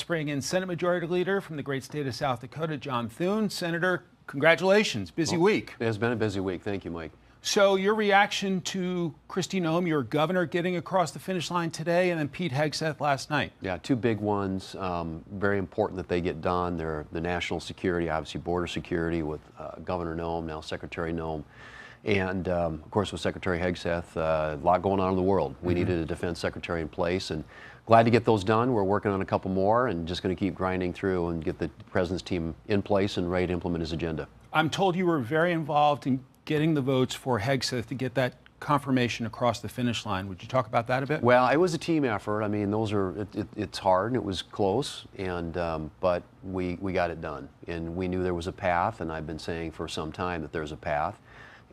bring in Senate Majority Leader from the great state of South Dakota, John Thune. Senator, congratulations. Busy week. It has been a busy week. Thank you, Mike. So your reaction to Kristi Noem, your governor, getting across the finish line today, and then Pete Hegseth last night? Yeah, two big ones. Very important that they get done. They're the national security, obviously border security with Governor Noem, now Secretary Noem. And of course with Secretary Hegseth, a lot going on in the world. We needed a defense secretary in place, and glad to get those done. We're working on a couple more and just going to keep grinding through and get the president's team in place and ready to implement his agenda. I'm told you were very involved in getting the votes for Hegseth to get that confirmation across the finish line. Would you talk about that a bit? Well, it was a team effort. I mean, it's hard, and it was close, and but we got it done. And we knew there was a path, and I've been saying for some time that there's a path,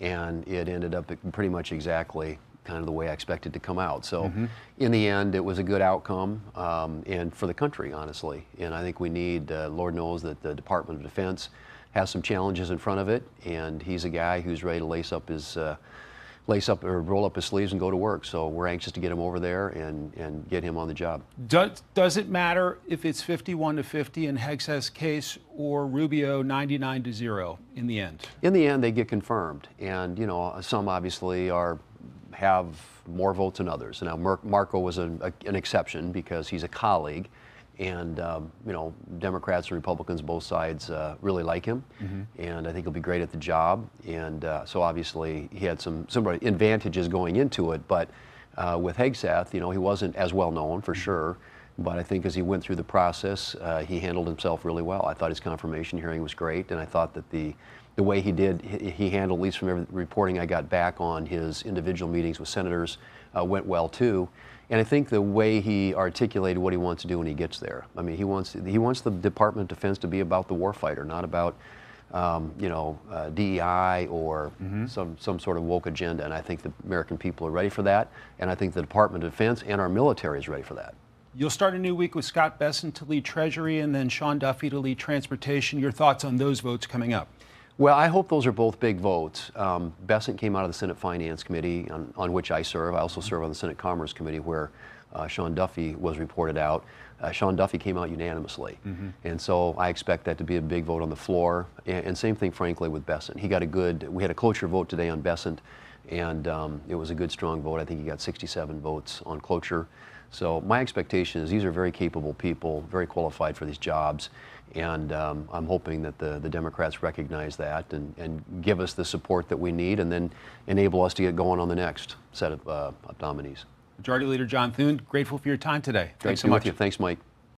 and it ended up pretty much exactly kind of the way I expected to come out. So in the end, it was a good outcome, and for the country, honestly. And I think we need, Lord knows that the Department of Defense has some challenges in front of it, and he's a guy who's ready to roll up his sleeves and go to work. So we're anxious to get him over there and get him on the job. Does it matter if it's 51-50 in Hegseth's case or Rubio 99-0 in the end? In the end, they get confirmed, and you know, some obviously have more votes than others. And now Marco was an exception because he's a colleague, and you know, Democrats and Republicans, both sides, really like him, and I think he'll be great at the job. And so obviously he had some advantages going into it, but with Hegseth, you know, he wasn't as well known for sure, but I think as he went through the process, he handled himself really well. I thought his confirmation hearing was great, and I thought that the way he handled, at least from every reporting I got back on his individual meetings with senators, went well too. And I think the way he articulated what he wants to do when he gets there. I mean, he wants the Department of Defense to be about the warfighter, not about you know, DEI or some sort of woke agenda. And I think the American people are ready for that. And I think the Department of Defense and our military is ready for that. You'll start a new week with Scott Bessent to lead Treasury and then Sean Duffy to lead Transportation. Your thoughts on those votes coming up? Well, I hope those are both big votes. Bessent came out of the Senate Finance Committee, on which I serve. I also serve on the Senate Commerce Committee, where Sean Duffy was reported out. Sean Duffy came out unanimously. And so I expect that to be a big vote on the floor. And same thing, frankly, with Bessent. We had a cloture vote today on Bessent, and it was a good, strong vote. I think he got 67 votes on cloture. So my expectation is these are very capable people, very qualified for these jobs, and I'm hoping that the Democrats recognize that and give us the support that we need, and then enable us to get going on the next set of nominees. Majority Leader John Thune, grateful for your time today. Thanks so much. Thanks, Mike.